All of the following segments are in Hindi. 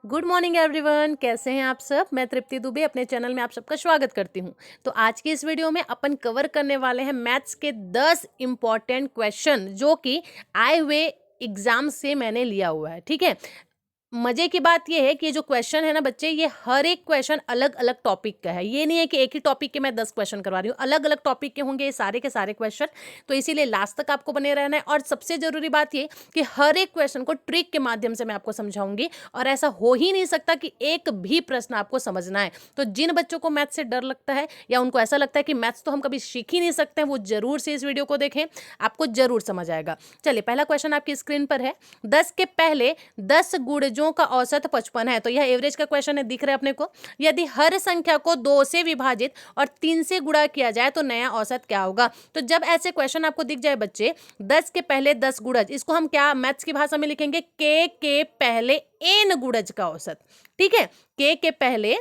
गुड मॉर्निंग एवरीवन, कैसे हैं आप सब। मैं तृप्ति दुबे अपने चैनल में आप सबका स्वागत करती हूं। तो आज की इस वीडियो में अपन कवर करने वाले हैं मैथ्स के 10 इंपॉर्टेंट क्वेश्चन जो कि आए हुए एग्जाम से मैंने लिया हुआ है। ठीक है, मजे की बात यह है कि ये जो क्वेश्चन है ना बच्चे, ये हर एक क्वेश्चन अलग अलग टॉपिक का है। ये नहीं है कि एक ही टॉपिक के मैं 10 क्वेश्चन करवा रही हूँ, अलग अलग टॉपिक के होंगे ये सारे के सारे क्वेश्चन। तो इसीलिए लास्ट तक आपको बने रहना है। और सबसे जरूरी बात ये कि हर एक क्वेश्चन को ट्रिक के माध्यम से मैं आपको समझाऊंगी, और ऐसा हो ही नहीं सकता कि एक भी प्रश्न आपको समझना है। तो जिन बच्चों को मैथ्स से डर लगता है या उनको ऐसा लगता है कि मैथ्स तो हम कभी सीख ही नहीं सकते हैं, वो जरूर से इस वीडियो को देखें, आपको जरूर समझ आएगा। चलिए, पहला क्वेश्चन आपकी स्क्रीन पर है। 10 के पहले 10 गुणजों का औसत 55 है। तो यह एवरेज का क्वेश्चन है, दिख रहा है अपने को। यदि हर संख्या को 2 से विभाजित और 3 से गुणा किया जाए तो नया औसत क्या होगा। तो जब ऐसे क्वेश्चन आपको दिख जाए बच्चे, 10 के पहले 10 गुणज, इसको हम क्या मैथ्स की भाषा में लिखेंगे, के पहले एन गुणज का औसत। ठीक है, के पहले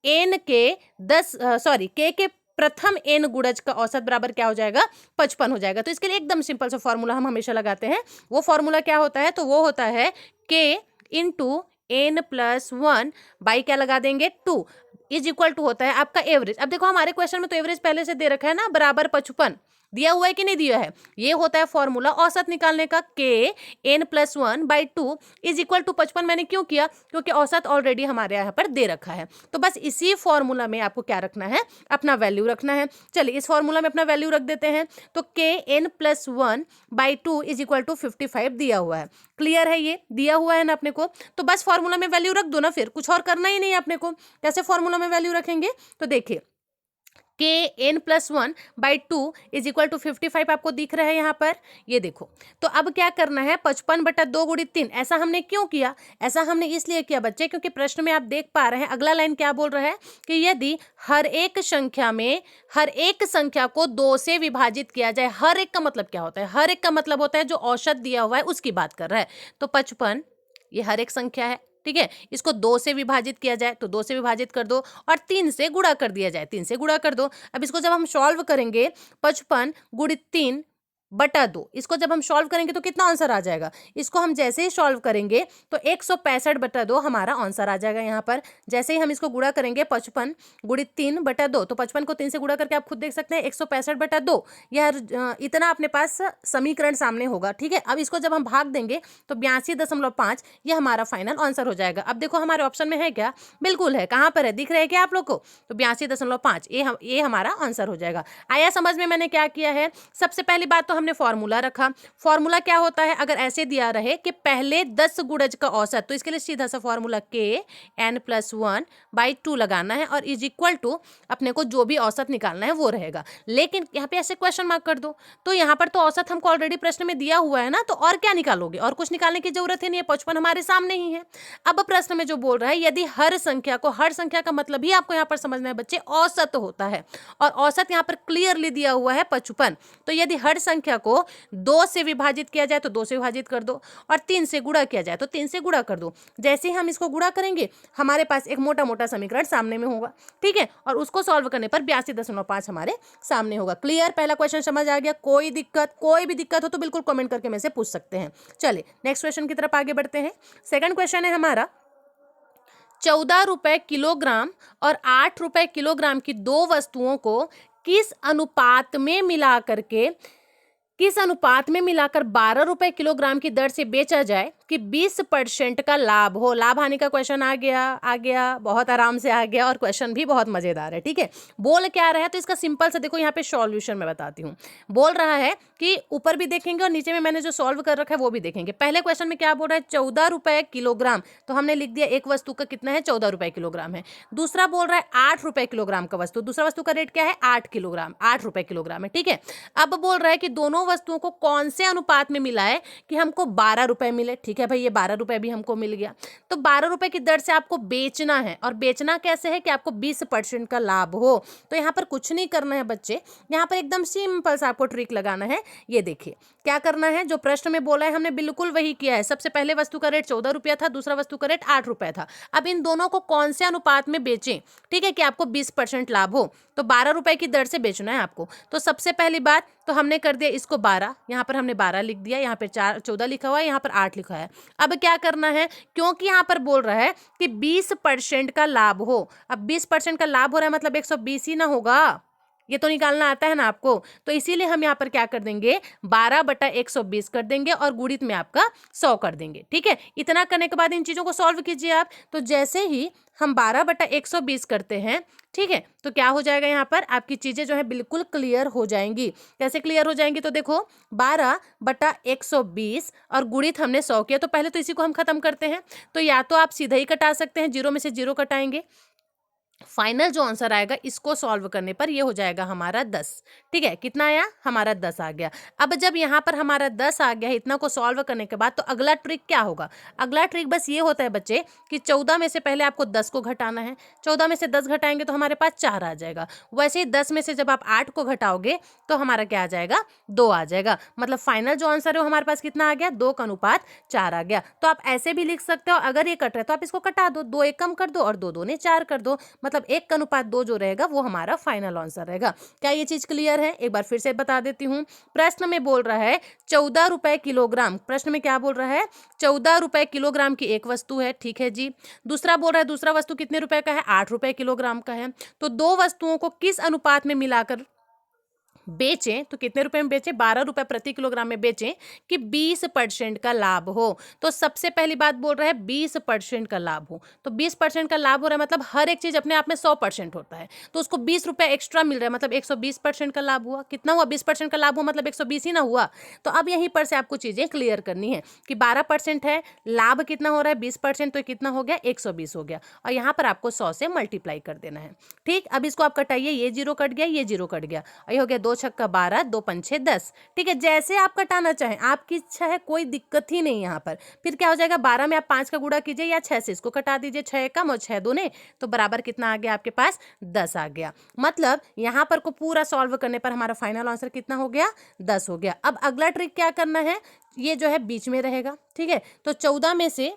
एन के 10 के प्रथम एन गुणज का औसत बराबर क्या हो जाएगा, 55 हो जाएगा। तो इसके लिए एकदम सिंपल सा फॉर्मूला हम हमेशा लगाते हैं। वो फॉर्मूला क्या होता है, तो वो होता है के इंटू एन प्लस 1 बाई क्या लगा देंगे, 2 इज इक्वल टू होता है आपका एवरेज। अब देखो हमारे क्वेश्चन में तो एवरेज पहले से दे रखा है ना, बराबर 55 दिया हुआ है कि नहीं दिया है। ये होता है फॉर्मूला औसत निकालने का, के N plus 1 by 2 is equal to 55। मैंने क्यों किया, क्योंकि औसत ऑलरेडी हमारे यहाँ पर दे रखा है। तो बस इसी फॉर्मूला में आपको क्या रखना है, अपना वैल्यू रखना है। चलिए, इस फॉर्मूला में अपना वैल्यू रख देते हैं। तो के N plus 1 by 2 is equal to 55 दिया हुआ है। क्लियर है, ये दिया हुआ है ना अपने को। तो बस फॉर्मूला में वैल्यू रख दो ना, फिर कुछ और करना ही नहीं है अपने को। कैसे फॉर्मूला में वैल्यू रखेंगे, तो देखिए के N plus 1 by 2 is equal to 55 आपको दिख रहा है यहाँ पर, ये देखो। तो अब क्या करना है, 55 बटा 2 गुणित 3। ऐसा हमने क्यों किया, ऐसा हमने इसलिए किया बच्चे क्योंकि प्रश्न में आप देख पा रहे हैं अगला लाइन क्या बोल रहा है कि यदि हर एक संख्या को 2 से विभाजित किया जाए। हर एक का मतलब क्या होता है, हर एक का मतलब होता है जो औसत दिया हुआ है उसकी बात कर रहा है। तो 55 ये हर एक संख्या है, ठीक है। इसको 2 से विभाजित किया जाए तो 2 से विभाजित कर दो, और 3 से गुणा कर दिया जाए, 3 से गुणा कर दो। अब इसको जब हम सॉल्व करेंगे, 55 गुणित 3 बटा 2, इसको जब हम सॉल्व करेंगे तो कितना आंसर आ जाएगा। इसको हम जैसे ही सॉल्व करेंगे तो 165 बटा 2 हमारा आंसर आ जाएगा यहाँ पर। जैसे ही हम इसको गुणा करेंगे, 55 गुणित 3 बटा 2, तो 55 को 3 से गुणा करके आप खुद देख सकते हैं 165 बटा 2, यह इतना अपने पास समीकरण सामने होगा। ठीक है, अब इसको जब हम भाग देंगे तो 82.5 यह हमारा फाइनल आंसर हो जाएगा। अब देखो हमारे ऑप्शन में है क्या, बिल्कुल है। कहाँ पर है, दिख रहा है क्या आप लोग को, तो 82.5 ये हमारा आंसर हो जाएगा। आया समझ में मैंने क्या किया है। सबसे पहली बात तो हमने फॉर्मूला रखा। फॉर्मूला क्या होता है, अगर ऐसे दिया रहे कि पहले 10 गुणज का औसत, तो इसके लिए सीधा सा फॉर्मूला के एन प्लस 1 बाई 2 लगाना है, और इज इक्वल टू अपने को जो भी औसत निकालना है वो रहेगा। लेकिन यहाँ पे ऐसे क्वेश्चन मार्क कर दो, तो यहाँ पर तो औसत हमको ऑलरेडी प्रश्न में दिया हुआ है ना, तो और क्या निकालोगे, और कुछ निकालने की जरूरत ही नहीं है, 55 हमारे सामने ही है। अब प्रश्न में जो बोल रहा है, यदि हर संख्या को, हर संख्या का मतलब ही आपको यहाँ पर समझना है बच्चे, औसत होता है, और औसत यहाँ पर क्लियरली दिया हुआ है 55। तो यदि हर संख्या को 2 से विभाजित किया जाए तो 2 से विभाजित कर दो, और 3 से गुणा किया जाए तो 3 से गुणा कर दो। जैसे ही हम इसको गुणा करेंगे, हमारे पास एक मोटा मोटा समीकरण सामने में होगा। ठीक है, और उसको सॉल्व करने पर 82.5 हमारे सामने होगा। क्लियर, पहला क्वेश्चन समझ आ गया। कोई भी दिक्कत हो तो बिल्कुल कमेंट करके मेरे से पूछ सकते हैं। चलिए नेक्स्ट क्वेश्चन की तरफ आगे बढ़ते हैं। सेकंड क्वेश्चन है हमारा, 14 रुपए किलोग्राम और 8 रुपए किलोग्राम की दो वस्तुओं को किस अनुपात में मिलाकर 12 रुपए किलोग्राम की दर से बेचा जाए कि 20% का लाभ हो। लाभ हानि का क्वेश्चन आ गया, बहुत आराम से आ गया, और क्वेश्चन भी बहुत मजेदार है। ठीक है, बोल क्या रहा है, तो इसका सिंपल सा देखो, यहाँ पे सॉल्यूशन मैं बताती हूँ। बोल रहा है कि ऊपर भी देखेंगे और नीचे में मैंने जो सॉल्व कर रखा है वो भी देखेंगे। पहले क्वेश्चन में क्या बोल रहा है, 14 रुपए किलोग्राम, तो हमने लिख दिया एक वस्तु का कितना है, 14 रुपए किलोग्राम है। दूसरा बोल रहा है 8 रुपए किलोग्राम का वस्तु, दूसरा वस्तु का रेट क्या है, 8 रुपए किलोग्राम है। ठीक है, अब बोल रहा है कि दोनों वस्तुओं को कौन से अनुपात में मिला है कि हमको 12 रुपए मिले। ठीक है भाई, ये 12 रुपए भी हमको मिल गया, तो 12 रुपए की दर से आपको बेचना है, और बेचना कैसे है कि आपको 20% का लाभ हो। तो यहाँ पर कुछ नहीं करना है बच्चे, यहाँ पर एकदम सिंपल सा आपको ट्रिक लगाना है। ये देखिए क्या करना है, जो प्रश्न में बोला है हमने बिल्कुल वही किया है। सबसे पहले वस्तु का रेट 14 रुपया था, दूसरा वस्तु का रेट 8 रुपया था। अब इन दोनों को कौन से अनुपात में बेचें, ठीक है, कि आपको 20% लाभ हो। तो 12 रुपए की दर से बेचना है आपको। तो सबसे पहली बात तो हमने कर दिया इसको 12, यहाँ पर हमने 12 लिख दिया, यहाँ पर 14 लिखा हुआ है, यहाँ पर 8 लिखा है। अब क्या करना है, क्योंकि यहाँ पर बोल रहा है कि 20% का लाभ हो। अब 20% का लाभ हो रहा है मतलब 120 ही ना होगा, ये तो निकालना आता है ना आपको। तो इसीलिए हम यहाँ पर क्या कर देंगे, 12/120 कर देंगे और गुणित में आपका 100 कर देंगे। ठीक है, इतना करने के बाद इन चीजों को सॉल्व कीजिए आप। तो जैसे ही हम 12/120 करते हैं, ठीक है, तो क्या हो जाएगा, यहाँ पर आपकी चीजें जो है बिल्कुल क्लियर हो जाएंगी। कैसे क्लियर हो जाएंगी, तो देखो 12/120 और गुणित हमने 100 किया, तो पहले तो इसी को हम खत्म करते हैं। तो या तो आप सीधा ही कटा सकते हैं, 0 में से 0 कटाएंगे, फाइनल जो आंसर आएगा इसको सॉल्व करने पर ये हो जाएगा हमारा 10। ठीक है, कितना आया, हमारा 10 आ गया। अब जब यहाँ पर हमारा 10 आ गया, इतना को सॉल्व करने के बाद तो अगला ट्रिक क्या होगा, अगला ट्रिक बस ये होता है बच्चे कि 14 में से पहले आपको 10 को घटाना है। 14 में से 10 घटाएंगे तो हमारे पास 4 आ जाएगा। वैसे ही 10 में से जब आप 8 को घटाओगे तो हमारा क्या आ जाएगा, 2 आ जाएगा। मतलब फाइनल जो आंसर है वो हमारे पास कितना आ गया, 2:4 आ गया। तो आप ऐसे भी लिख सकते हो, अगर ये कट रहा है तो आप इसको कटा दो, 2 एक कम कर दो और 2 दूने 4 कर दो, मतलब 1:2 जो रहेगा वो हमारा फाइनल आंसर रहेगा। क्या ये चीज क्लियर है, एक बार फिर से बता देती हूँ। प्रश्न में बोल रहा है 14 रुपए किलोग्राम, प्रश्न में क्या बोल रहा है, 14 रुपए किलोग्राम की एक वस्तु है, ठीक है जी। दूसरा बोल रहा है दूसरा वस्तु कितने रुपए का है, 8 रुपए किलोग्राम का है। तो दो वस्तुओं को किस अनुपात में मिलाकर बेचें, तो कितने रुपए में बेचें, 12 रुपए प्रति किलोग्राम में बेचें कि 20% का लाभ हो। तो सबसे पहली बात बोल रहा है 20% का लाभ हो। तो 20% का लाभ हो रहा है मतलब हर एक चीज अपने आप में 100% होता है, तो उसको 20 रुपए एक्स्ट्रा मिल रहा है मतलब 120% का लाभ हुआ। कितना हुआ, 20% का लाभ हुआ मतलब 120 ही ना हुआ। तो अब यहीं पर से आपको चीजें क्लियर करनी है कि 12% है, लाभ कितना हो रहा है 20%, तो कितना हो गया 120 हो गया, और यहाँ पर आपको 100 से मल्टीप्लाई कर देना है। ठीक, अब इसको आप कटाइए, ये 0 कट गया, ये 0 कट गया, और ये हो गया 2 छक्का 12, 2 पंछे 10। ठीक है, जैसे आप कटाना चाहें, आपकी इच्छा है, कोई दिक्कत ही नहीं यहाँ पर। फिर क्या हो जाएगा, 12 में आप 5 का गुणा कीजिए या 6 से इसको कटा दीजिए, 6 कम और 6 दूने, तो बराबर कितना आ गया आपके पास, 10 आ गया। मतलब यहाँ पर को पूरा सॉल्व करने पर हमारा फाइनल आंसर कितना हो गया, 10 हो गया। अब अगला ट्रिक क्या करना है, ये जो है बीच में रहेगा। ठीक है, तो 14 में से,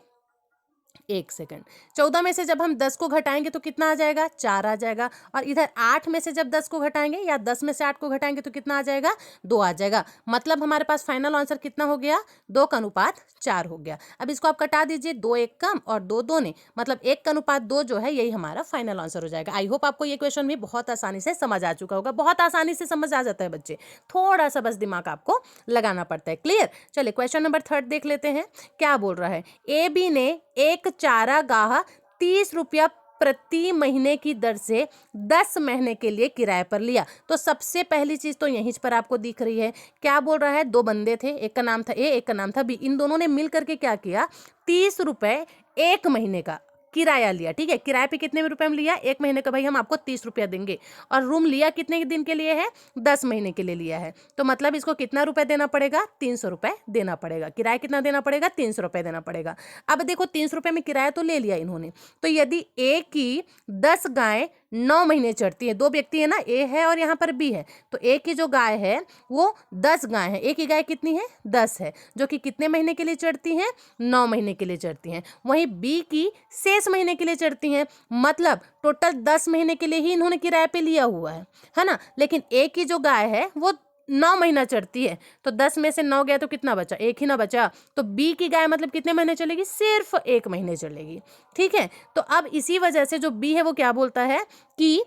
एक सेकंड, 14 में से जब हम 10 को घटाएंगे तो कितना आ जाएगा, 4 आ जाएगा। और इधर 8 में से जब 10 को घटाएंगे या 10 में से 8 को घटाएंगे तो कितना आ जाएगा, 2 आ जाएगा। मतलब हमारे पास फाइनल आंसर कितना हो गया, 2:4 हो गया। अब इसको आप कटा दीजिए, 2 एक कम और 2 दूने, मतलब 1:2 जो है यही हमारा फाइनल आंसर हो जाएगा। आई होप आपको ये क्वेश्चन भी बहुत आसानी से समझ आ चुका होगा। बहुत आसानी से समझ आ जाता है बच्चे, थोड़ा सा बस दिमाग आपको लगाना पड़ता है। क्लियर, चलिए क्वेश्चन नंबर 3 देख लेते हैं। क्या बोल रहा है, ए बी ने एक चारागाह 30 रुपया प्रति महीने की दर से 10 महीने के लिए किराए पर लिया। तो सबसे पहली चीज तो यहीं पर आपको दिख रही है, क्या बोल रहा है, 2 बंदे थे, एक का नाम था ए, एक का नाम था बी। इन दोनों ने मिल करके क्या किया, 30 रुपए एक महीने का किराया लिया। ठीक है, किराए पे कितने रुपए में लिया, 1 महीने का, भाई हम आपको 30 रुपया देंगे। और रूम लिया कितने दिन के लिए है, 10 महीने के लिए लिया है। तो मतलब इसको कितना रुपए देना पड़ेगा, 300 रुपए देना पड़ेगा। किराया कितना देना पड़ेगा, 300 रुपए देना पड़ेगा। अब देखो 300 रुपए में किराया तो ले लिया इन्होंने, तो यदि ए की 10 गाय 9 महीने चढ़ती है, 2 व्यक्ति है ना, ए है और यहाँ पर बी है, तो ए की जो गाय है वो 10 गाय है। ए की गाय कितनी है, 10 है, जो कि कितने महीने के लिए चढ़ती हैं, 9 महीने के लिए चढ़ती हैं। वहीं बी की शेष महीने के लिए चढ़ती हैं, मतलब टोटल 10 महीने के लिए ही इन्होंने किराए पे लिया हुआ है ना। लेकिन ए की जो गाय है वो 9 महीना चढ़ती है, तो 10 में से 9 गया तो कितना बचा, 1 ही ना बचा। तो बी की गाय मतलब कितने महीने चलेगी, सिर्फ 1 महीने चलेगी। ठीक है, तो अब इसी वजह से जो बी है वो क्या बोलता है कि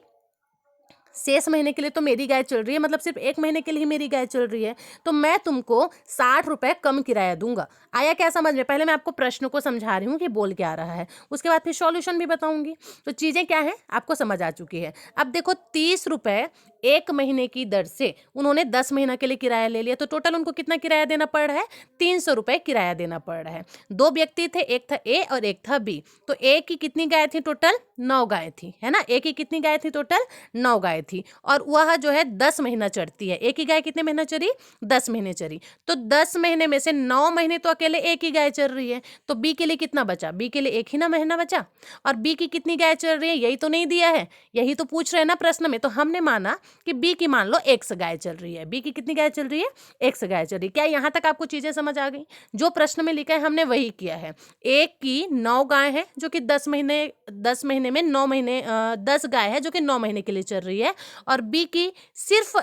शेष महीने के लिए तो मेरी गाय चल रही है, मतलब सिर्फ 1 महीने के लिए ही मेरी गाय चल रही है, तो मैं तुमको 60 रुपए कम किराया दूंगा। आया क्या समझ में, पहले मैं आपको प्रश्न को समझा रही हूँ कि बोल क्या रहा है, उसके बाद फिर सॉल्यूशन भी बताऊंगी। तो चीजें क्या है आपको समझ आ चुकी है। अब देखो 30 रुपए 1 महीने की दर से उन्होंने 10 महीना के लिए किराया ले लिया, तो टोटल उनको कितना किराया देना पड़ रहा है, 300 रुपए किराया देना पड़ रहा है। 2 व्यक्ति थे, एक था ए और एक था बी। तो ए की कितनी गाय थी, टोटल 9 गाय थी, है ना। ए की कितनी गाय थी, टोटल 9 गाय थी, और वह जो है 10 महीना चढ़ती है। ए की गाय कितने महीना चरी, 10 महीने चरी। तो 10 महीने में से 9 महीने तो अकेले ए की गाय चल रही है, तो बी के लिए कितना बचा, बी के लिए 1 ही ना महीना बचा। और बी की कितनी गाय चल रही है, यही तो नहीं दिया है, यही तो पूछ रहे हैं ना प्रश्न में। तो हमने माना कि बी की मान लो 1 गाय चल रही है, बी की कितनी गाय चल रही है, 1 गाय चल रही है। क्या यहाँ तक आपको चीजें समझ आ गई, जो प्रश्न में लिखा है हमने वही किया है। ए की 9 गाय है जो कि 10 महीने में 9 महीने 10 गाय है जो कि 9 महीने के लिए चल रही है, और बी की सिर्फ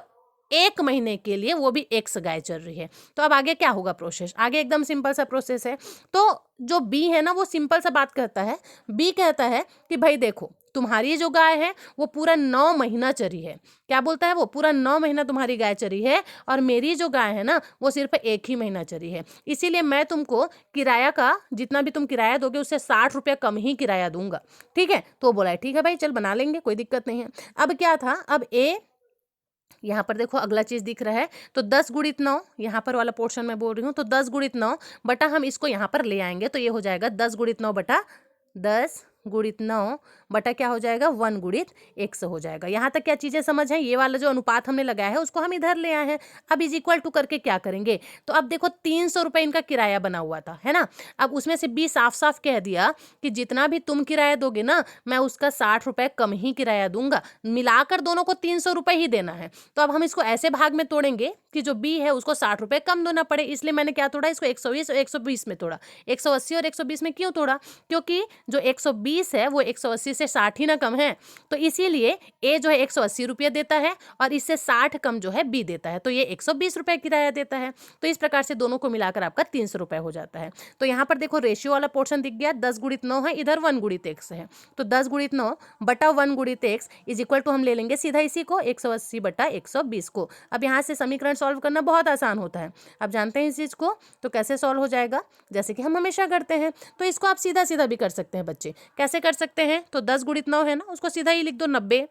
1 महीने के लिए, वो भी एक्स गाय चर रही है। तो अब आगे क्या होगा प्रोसेस, आगे एकदम सिंपल सा प्रोसेस है। तो जो बी है ना वो सिंपल सा बात कहता है, बी कहता है कि भाई देखो तुम्हारी जो गाय है वो पूरा 9 महीना चरी है। क्या बोलता है वो, पूरा 9 महीना तुम्हारी गाय चरी है और मेरी जो गाय है ना वो सिर्फ 1 ही महीना चरी है, इसीलिए मैं तुमको किराया का जितना भी तुम किराया दोगे उससे 60 रुपये कम ही किराया दूंगा। ठीक है, तो बोला है ठीक है भाई चल बना लेंगे, कोई दिक्कत नहीं है। अब क्या था, अब ए यहाँ पर देखो अगला चीज दिख रहा है, तो 10 गुणित 9, यहाँ पर वाला पोर्शन में बोल रही हूँ, तो 10 गुणित 9 बटा हम इसको यहाँ पर ले आएंगे तो ये हो जाएगा 10 गुणित 9 बटा 10 गुणित 9 बटा क्या हो जाएगा 1 गुणित 100 हो जाएगा। यहाँ तक क्या चीजें समझ है, ये वाला जो अनुपात हमने लगाया है उसको हम इधर ले आए हैं। अब इज इक्वल टू करके क्या करेंगे, तो अब देखो 300 रुपये इनका किराया बना हुआ था, है ना। अब उसमें से बी साफ साफ कह दिया कि जितना भी तुम किराया दोगे ना मैं उसका 60 रुपये कम ही किराया दूंगा, मिलाकर दोनों को 300 रुपये ही देना है। तो अब हम इसको ऐसे भाग में तोड़ेंगे कि जो बी है उसको 60 रुपये कम देना पड़े, इसलिए मैंने क्या तोड़ा, इसको 120 और 120 में तोड़ा। 180 और 120 में क्यों तोड़ा, क्योंकि जो 120 है वो 180 से 60 ही ना कम है, तो इसीलिए ए जो है 180 रुपये देता है और इससे 60 कम जो है बी देता है, तो ये 120 रुपये किराया देता है। तो इस प्रकार से दोनों को मिलाकर आपका 300 रुपये हो जाता है। तो यहाँ पर देखो रेशियो वाला पोर्शन दिख गया, 10 गुणित 9 है, इधर 1 गुणित x है, तो 10 गुणित 9 बटा 1 गुणित x इज इक्वल टू हम ले लेंगे सीधा इसी को 180 बटा 120 को। अब यहाँ से समीकरण सॉल्व करना बहुत आसान होता है, अब जानते हैं इस चीज को, तो कैसे सॉल्व हो जाएगा, जैसे कि हम हमेशा करते हैं। तो इसको आप सीधा सीधा भी कर सकते हैं बच्चे, कैसे कर सकते हैं, तो 10 गुणित 9 है ना उसको सीधा ही लिख दो 90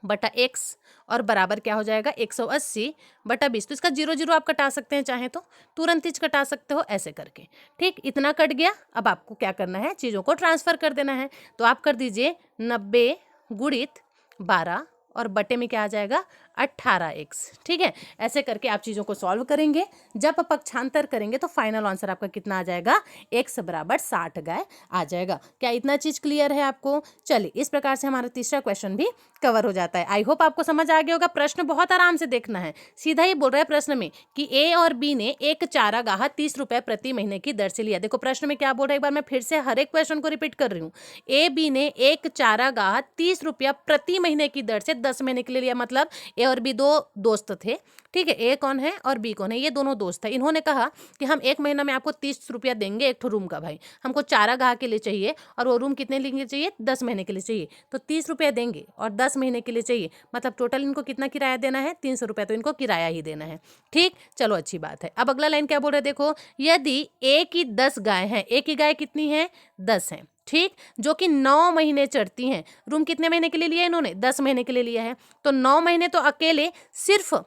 बटा x और बराबर क्या हो जाएगा 180 बटा 20। तो इसका 0 0 आप कटा सकते हैं, चाहे तो तुरंत ही कटा सकते हो ऐसे करके। ठीक, इतना कट गया। अब आपको क्या करना है, चीज़ों को ट्रांसफर कर देना है, तो आप कर दीजिए 90 गुणित 12 और बटे में क्या आ जाएगा 18x। ठीक है, ऐसे करके आप चीज़ों को सॉल्व करेंगे, जब पक्षांतर करेंगे तो फाइनल आंसर आपका कितना आ जाएगा, x बराबर 60 गाय आ जाएगा। क्या इतना चीज़ क्लियर है आपको? चलिए, इस प्रकार से हमारा तीसरा क्वेश्चन भी कवर हो जाता है। आई होप आपको समझ आ गया होगा। प्रश्न बहुत आराम से देखना है, सीधा ही बोल रहा है प्रश्न में कि ए और बी ने एक चारागाह 30 रुपये प्रति महीने की दर से लिया। देखो प्रश्न में क्या बोल रहा है, एक बार मैं फिर से हर एक क्वेश्चन को रिपीट कर रही हूँ। ए बी ने एक चारागाह 30 रुपया प्रति महीने की दर से 10 महीने के लिए लिया, मतलब ए और बी दो दोस्त थे। ठीक है, ए कौन है और बी कौन है, ये दोनों दोस्त है। इन्होंने कहा कि हम एक महीना में आपको 30 रुपया देंगे एक ठो रूम का, भाई हमको चारागाह के लिए चाहिए और वो रूम कितने लिए चाहिए, 10 महीने के लिए चाहिए, तो 30 रुपया देंगे और 10 महीने के लिए चाहिए, मतलब टोटल इनको कितना किराया देना है, 300 रुपया, तो इनको किराया ही देना है। ठीक, चलो अच्छी बात है। अब अगला लाइन क्या बोल रहे हैं, देखो यदि ए की 10 गाय हैं, ए की गाय कितनी है 10 है, ठीक, जो कि 9 महीने चरती हैं। रूम कितने महीने के लिए लिया इन्होंने, 10 महीने के लिए लिया है, तो 9 महीने तो अकेले सिर्फ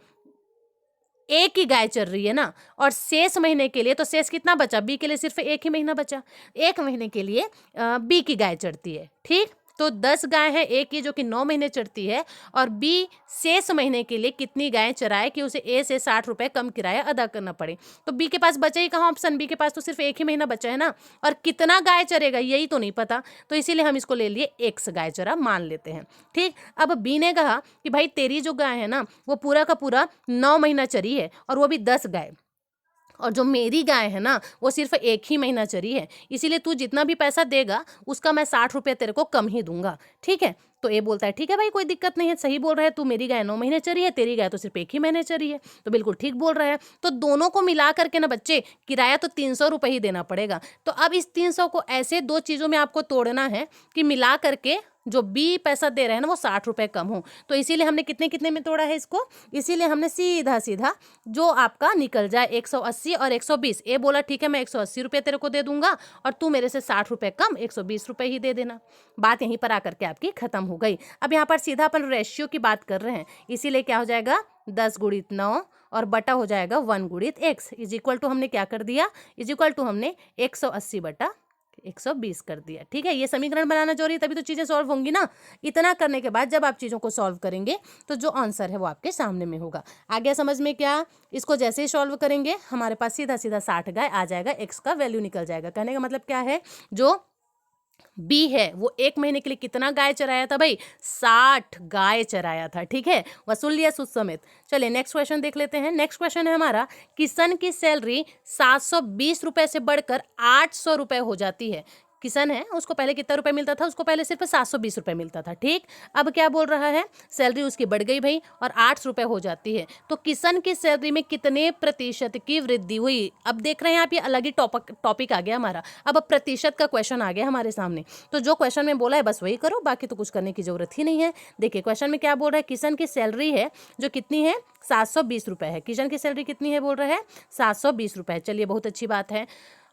एक ही गाय चर रही है ना, और शेष महीने के लिए, तो शेष कितना बचा, बी के लिए सिर्फ एक ही महीना बचा, एक महीने के लिए बी की गाय चरती है। ठीक, तो 10 गाय है ए की जो कि 9 महीने चरती है, और बी शेष महीने के लिए कितनी गायें चराए कि उसे ए से 60 रुपये कम किराया अदा करना पड़े। तो बी के पास बचा ही कहाँ ऑप्शन, बी के पास तो सिर्फ एक ही महीना बचा है ना, और कितना गाय चरेगा यही तो नहीं पता, तो इसीलिए हम इसको ले लिए एक्स गाय चरा मान लेते हैं। ठीक, अब बी ने कहा कि भाई तेरी जो गाय है ना वो पूरा का पूरा 9 महीना चरी है और वो भी 10 गाय, और जो मेरी गाय है ना वो सिर्फ एक ही महीना चरी है, इसीलिए तू जितना भी पैसा देगा उसका मैं 60 रुपये तेरे को कम ही दूंगा। ठीक है, तो ये बोलता है ठीक है भाई कोई दिक्कत नहीं है, सही बोल रहा है तू, मेरी गाय 9 महीने चरी है, तेरी गाय तो सिर्फ एक ही महीने चरी है, तो बिल्कुल ठीक बोल रहा है। तो दोनों को मिला करके ना बच्चे किराया तो 300 रुपये ही देना पड़ेगा। तो अब इस 300 को ऐसे दो चीज़ों में आपको तोड़ना है कि मिला करके जो बी पैसा दे रहे हैं ना वो 60 रुपये कम हो, तो इसीलिए हमने कितने कितने में तोड़ा है इसको, इसीलिए हमने सीधा सीधा जो आपका निकल जाए 180 और 120। ए बोला ठीक है मैं 180 रुपये तेरे को दे दूंगा और तू मेरे से 60 रुपये कम 120 रुपये ही दे देना। बात यहीं पर आकर के आपकी खत्म हो गई। अब यहाँ पर सीधा अपन रेशियो की बात कर रहे हैं, इसीलिए क्या हो जाएगा 10 गुणित 9 और बटा हो जाएगा 1 गुणित x इज इक्वल टू हमने क्या कर दिया, इज इक्वल टू हमने 180 बटा 120 कर दिया। ठीक है, ये समीकरण बनाना जरूरी है तभी तो चीजें सॉल्व होंगी ना। इतना करने के बाद जब आप चीजों को सॉल्व करेंगे तो जो आंसर है वो आपके सामने में होगा। आ गया समझ में? क्या इसको जैसे ही सॉल्व करेंगे हमारे पास सीधा सीधा 60 गाय आ जाएगा, एक्स का वैल्यू निकल जाएगा। कहने का मतलब क्या है, जो बी है वो एक महीने के लिए कितना गाय चराया था भाई, 60 गाय चराया था। ठीक है, वसूल लिया सूद समेत। चलिए नेक्स्ट क्वेश्चन देख लेते हैं। नेक्स्ट क्वेश्चन है हमारा, किशन की सैलरी 720 रुपए से बढ़कर 800 रुपए हो जाती है, किशन है, उसको पहले कितना रुपए मिलता था, उसको पहले सिर्फ 720 रुपए मिलता था। ठीक, अब क्या बोल रहा है, सैलरी उसकी बढ़ गई भाई और 800 रुपए हो जाती है। तो किशन की सैलरी में कितने प्रतिशत की वृद्धि हुई। अब देख रहे हैं आप, ये अलग ही टॉपिक आ गया हमारा। अब प्रतिशत का क्वेश्चन आ गया हमारे सामने, तो जो क्वेश्चन में बोला है बस वही करो, बाकी तो कुछ करने की जरूरत ही नहीं है। देखिए क्वेश्चन में क्या बोल रहा है, किशन की सैलरी है जो कितनी है, 720 रुपए है। किशन की सैलरी कितनी है बोल रहा है, 720 रुपए है। चलिए बहुत अच्छी बात है।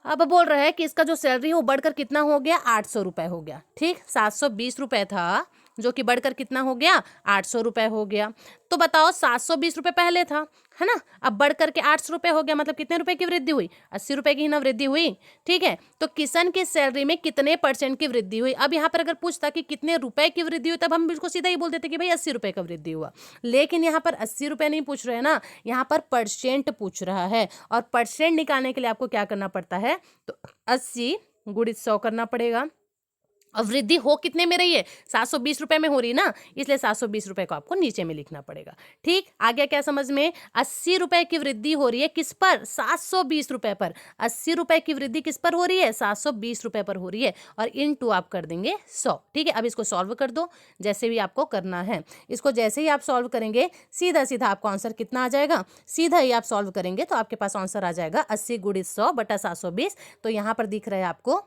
अब बोल रहा है कि इसका जो सैलरी है वो बढ़कर कितना हो गया, 800 रुपए हो गया। ठीक, 720 रुपए था जो कि बढ़कर कितना हो गया, 800 रुपए हो गया। तो बताओ 720 रुपए पहले था, है ना, अब बढ़ करके 800 रुपए हो गया, मतलब कितने रुपए की वृद्धि हुई, 80 रुपए की ही ना वृद्धि हुई। ठीक है, तो किशन की सैलरी में कितने % की वृद्धि हुई। अब यहाँ पर अगर पूछता कि कितने रुपए की वृद्धि हुई, तब हम बिल्कुल सीधा ही बोल देते कि भाई 80 रुपए का वृद्धि हुआ। लेकिन यहाँ पर 80 रुपए नहीं पूछ रहे हैं ना, यहाँ पर परसेंट पूछ रहा है, और परसेंट निकालने के लिए आपको क्या करना पड़ता है, तो 80 गुणित 100 करना पड़ेगा। और वृद्धि हो कितने में रही है, 720 रुपए में हो रही ना, इसलिए 720 रुपए को आपको नीचे में लिखना पड़ेगा। ठीक, आ गया क्या समझ में, 80 रुपए की वृद्धि हो रही है किस पर, 720 रुपए पर। 80 रुपए की वृद्धि किस पर हो रही है, 720 रुपए पर हो रही है, और इनटू आप कर देंगे 100। ठीक है, अब इसको सॉल्व कर दो, जैसे भी आपको करना है। इसको जैसे ही आप सॉल्व करेंगे सीधा सीधा आपको आंसर कितना आ जाएगा, सीधा ही आप सॉल्व करेंगे तो आपके पास आंसर आ जाएगा 80 गुणित 100 बटा 720। तो यहाँ पर दिख रहा है आपको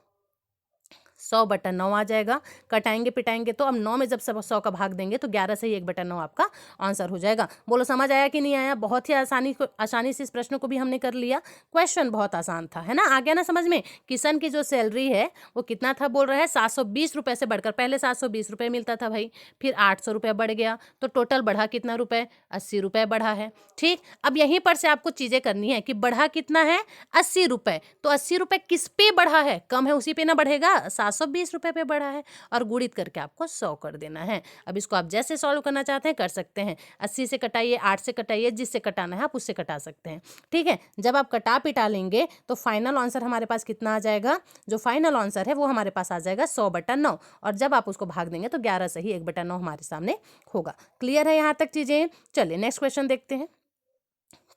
100/9 आ जाएगा। कटाएंगे पिटाएंगे तो अब 9 में जब सब 100 का भाग देंगे तो 11 से ही 1/9 आपका आंसर हो जाएगा। बोलो समझ आया कि नहीं आया। बहुत ही आसानी से इस प्रश्न को भी हमने कर लिया। क्वेश्चन बहुत आसान था, है ना, आ गया ना समझ में। किशन की जो सैलरी है वो कितना था बोल रहा है, 720 रुपए से बढ़कर, पहले 720 रुपए मिलता था भाई, फिर 800 रुपए बढ़ गया, तो टोटल बढ़ा कितना रुपए, 80 रुपए बढ़ा है। ठीक, अब यहीं पर से आपको चीजें करनी है कि बढ़ा कितना है, 80 रुपए। तो 80 रुपए किस पे बढ़ा है, कम है उसी पे ना बढ़ेगा, 720 रुपए पे बढ़ा है, और गुणित करके आपको 100 कर देना है। अब इसको आप जैसे सॉल्व करना चाहते हैं कर सकते हैं। 80 से कटाइए, 8 से कटाइए, जिससे कटाना है आप उससे कटा सकते हैं। ठीक है, जब आप कटा पिटा लेंगे तो फाइनल आंसर हमारे पास कितना आ जाएगा, जो फाइनल आंसर है वो हमारे पास आ जाएगा 100/9, और जब आप उसको भाग देंगे तो 11 से ही 1/9 हमारे सामने होगा। क्लियर है यहाँ तक चीजें। चलिए नेक्स्ट क्वेश्चन देखते हैं।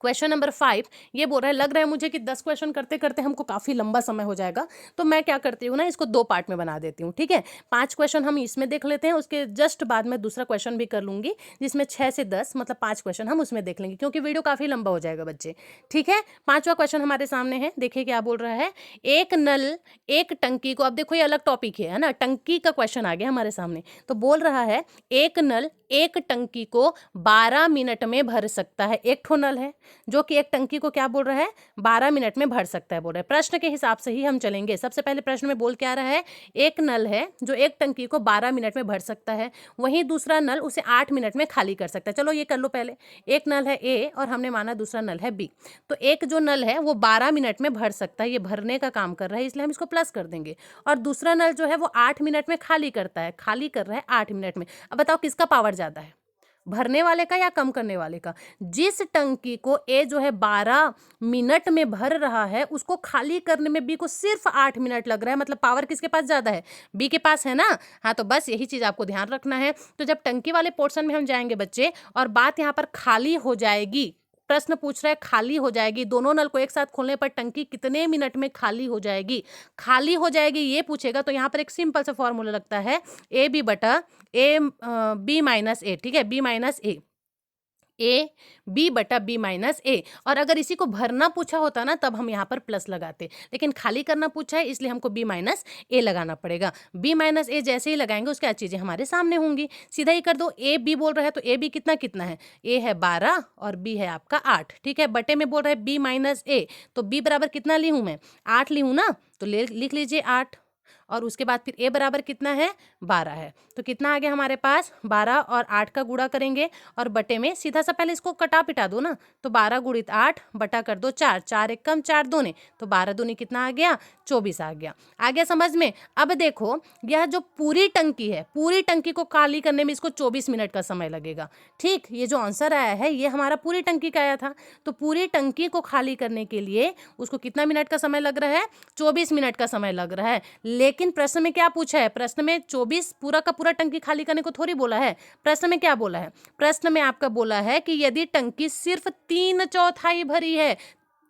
क्वेश्चन नंबर 5 ये बोल रहा है, लग रहा है मुझे कि 10 क्वेश्चन करते करते हमको काफी लंबा समय हो जाएगा, तो मैं क्या करती हूँ ना, इसको 2 पार्ट में बना देती हूँ। ठीक है, 5 क्वेश्चन हम इसमें देख लेते हैं, उसके जस्ट बाद में दूसरा क्वेश्चन भी कर लूंगी, जिसमें 6 से 10 मतलब 5 क्वेश्चन हम उसमें देख लेंगे, क्योंकि वीडियो काफी लंबा हो जाएगा बच्चे। ठीक है, 5वां क्वेश्चन हमारे सामने है, देखिए क्या बोल रहा है। एक नल एक टंकी को, अब देखो ये अलग टॉपिक है ना, टंकी का क्वेश्चन आ गया हमारे सामने। तो बोल रहा है एक नल एक टंकी को 12 मिनट में भर सकता है। एक ठो नल है जो कि एक टंकी को क्या बोल रहा है, 12 मिनट में भर सकता है बोल रहा है। प्रश्न के हिसाब से ही हम चलेंगे। सबसे पहले प्रश्न में बोल क्या रहा है, एक नल है जो एक टंकी को 12 मिनट में भर सकता है, वहीं दूसरा नल उसे 8 मिनट में खाली कर सकता है। चलो ये कर लो पहले। एक नल है ए और हमने माना दूसरा नल है बी, तो एक जो नल है वो 12 मिनट में भर सकता है, ये भरने का काम कर रहा है, इसलिए हम इसको प्लस कर देंगे। और दूसरा नल जो है वो 8 मिनट में खाली करता है, खाली कर रहा है 8 मिनट में। अब बताओ किसका पावर ज्यादा है, भरने वाले का या कम करने वाले का। जिस टंकी को ए जो है 12 मिनट में भर रहा है, उसको खाली करने में बी को सिर्फ 8 मिनट लग रहा है, मतलब पावर किसके पास ज्यादा है, बी के पास है ना। हाँ, तो बस यही चीज आपको ध्यान रखना है। तो जब टंकी वाले पोर्शन में हम जाएंगे बच्चे, और बात यहाँ पर खाली हो जाएगी, प्रश्न पूछ रहा है खाली हो जाएगी, दोनों नल को एक साथ खोलने पर टंकी कितने मिनट में खाली हो जाएगी, खाली हो जाएगी ये पूछेगा, तो यहाँ पर एक सिंपल सा फॉर्मूला लगता है, ए बी बटा ए बी माइनस ए। ठीक है, बी माइनस ए बी बटा बी माइनस ए। और अगर इसी को भरना पूछा होता ना तब हम यहाँ पर प्लस लगाते, लेकिन खाली करना पूछा है इसलिए हमको बी माइनस ए लगाना पड़ेगा। बी माइनस ए जैसे ही लगाएंगे उसके बाद चीजें हमारे सामने होंगी, सीधा ही कर दो। ए बी बोल रहा है तो ए बी कितना कितना है, ए है 12 और बी है आपका 8। ठीक है, बटे में बोल रहा है बी माइनस ए, तो बी बराबर कितना ली हूं मैं, 8 ली हूं ना, तो लिख लीजिए 8, और उसके बाद फिर ए बराबर कितना है, 12 है। तो कितना आ गया हमारे पास, 12 और 8 का गुणा करेंगे और बटे में सीधा सा पहले इसको कटा पिटा दो ना, तो 12 गुणित 8 बटा कर दो 4, 4 एक कम 4 दूने, तो 12 दूनी कितना आ गया, 24 आ गया समझ में। अब देखो यह जो पूरी टंकी है, पूरी टंकी को खाली करने में इसको 24 मिनट का समय लगेगा। ठीक, ये जो आंसर आया है ये हमारा पूरी टंकी का आया था, तो पूरी टंकी को खाली करने के लिए उसको कितना मिनट का समय लग रहा है, 24 मिनट का समय लग रहा है। लेकिन प्रश्न में क्या पूछा है, प्रश्न में 24 पूरा का पूरा टंकी खाली करने को थोड़ी बोला है। प्रश्न में क्या बोला है, प्रश्न में आपका बोला है कि यदि टंकी सिर्फ 3/4 भरी है,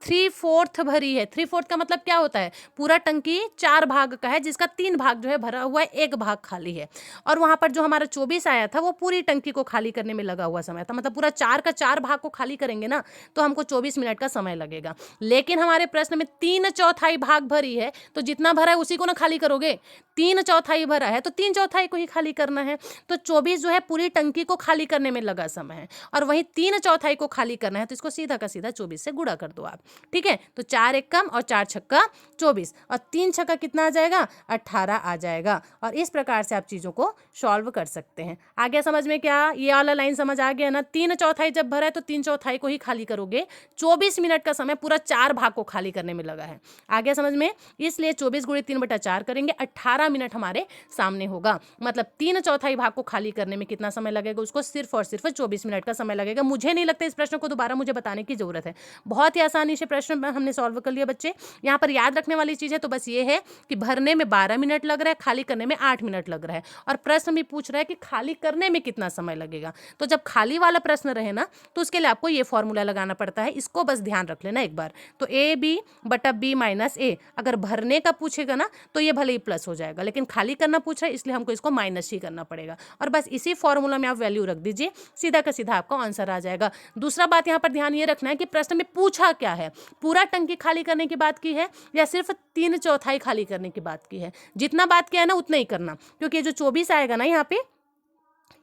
3/4 भरी है। 3/4 का मतलब क्या होता है, पूरा टंकी 4 भाग का है, जिसका 3 भाग जो है भरा हुआ है, 1 भाग खाली है। और वहां पर जो हमारा 24 आया था वो पूरी टंकी को खाली करने में लगा हुआ समय था, मतलब पूरा 4 का 4 भाग को खाली करेंगे ना तो हमको 24 मिनट का समय लगेगा। लेकिन हमारे प्रश्न में 3/4 भाग भरी है, तो जितना भरा है उसी को ना खाली करोगे। 3/4 भरा है तो 3/4 को ही खाली करना है। तो 24 जो है पूरी टंकी को खाली करने में लगा समय है, और वहीं 3/4 को खाली करना है, तो इसको सीधा का सीधा 24 से गुणा कर दो आप। ठीक है, तो 4 एक कम और 4 छक्का 24 और 3 छक्का कितना आ जाएगा, 18 आ जाएगा। और इस प्रकार से आप चीज़ों को सॉल्व कर सकते हैं। आ गया समझ में क्या, ये वाला लाइन समझ आ गया ना। 3/4 जब भरा है तो 3/4 को ही खाली करोगे। 24 मिनट का समय पूरा 4 भाग को खाली करने में लगा है। आ गया समझ में, इसलिए 24 × 3/4 करेंगे, 18 मिनट हमारे सामने होगा। मतलब 3/4 भाग को खाली करने में कितना समय लगेगा, उसको सिर्फ और सिर्फ 24 मिनट का समय लगेगा। मुझे नहीं लगता इस प्रश्न को दोबारा मुझे बताने की जरूरत है, बहुत ही आसानी से प्रश्न हमने सॉल्व कर लिया बच्चे। यहाँ पर याद रखने वाली चीज है तो बस ये है कि भरने में 12 मिनट लग रहा है, खाली करने में 8 मिनट लग रहा है। और प्रश्न भी पूछ रहा है कि खाली करने में कितना समय लगेगा। तो जब खाली वाला प्रश्न रहे ना तो उसके लिए आपको ये फॉर्मूला लगाना पड़ता है, इसको बस ध्यान रख लेना एक बार। तो AB/B-A, अगर भरने का पूछेगा ना तो ये भले ही प्लस हो जाएगा, लेकिन खाली करना पूछ रहा है इसलिए हमको इसको माइनस ही करना पड़ेगा। और बस इसी फॉर्मूला में आप वैल्यू रख दीजिए, सीधा का सीधा आपका आंसर आ जाएगा। दूसरा बात यहाँ पर ध्यान ये रखना है कि प्रश्न में पूछा क्या है, पूरा टंकी खाली करने की बात की है या सिर्फ 3/4 खाली करने की बात की है। जितना बात किया है ना उतना ही करना, क्योंकि ये जो 24 आएगा ना यहाँ पे,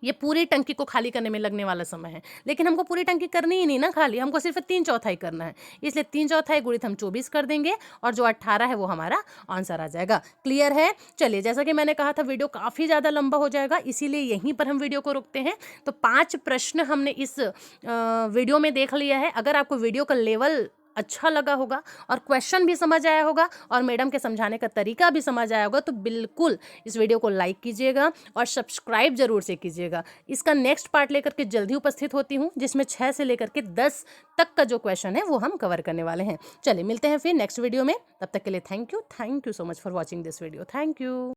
ये पूरी टंकी को खाली करने में लगने वाला समय है। लेकिन हमको पूरी टंकी करनी ही नहीं ना खाली, हमको सिर्फ 3/4 करना है, इसलिए 3/4 गुणित हम 24 कर देंगे और जो 18 है वो हमारा आंसर आ जाएगा। क्लियर है। चलिए, जैसा कि मैंने कहा था वीडियो काफ़ी ज़्यादा लंबा हो जाएगा, इसीलिए यहीं पर हम वीडियो को रोकते हैं। तो 5 प्रश्न हमने इस वीडियो में देख लिया है। अगर आपको वीडियो का लेवल अच्छा लगा होगा और क्वेश्चन भी समझ आया होगा और मैडम के समझाने का तरीका भी समझ आया होगा तो बिल्कुल इस वीडियो को लाइक कीजिएगा और सब्सक्राइब जरूर से कीजिएगा। इसका नेक्स्ट पार्ट लेकर के जल्दी उपस्थित होती हूँ, जिसमें 6 से लेकर के 10 तक का जो क्वेश्चन है वो हम कवर करने वाले हैं। चलिए मिलते हैं फिर नेक्स्ट वीडियो में, तब तक के लिए thank you so much for watching this video. Thank you.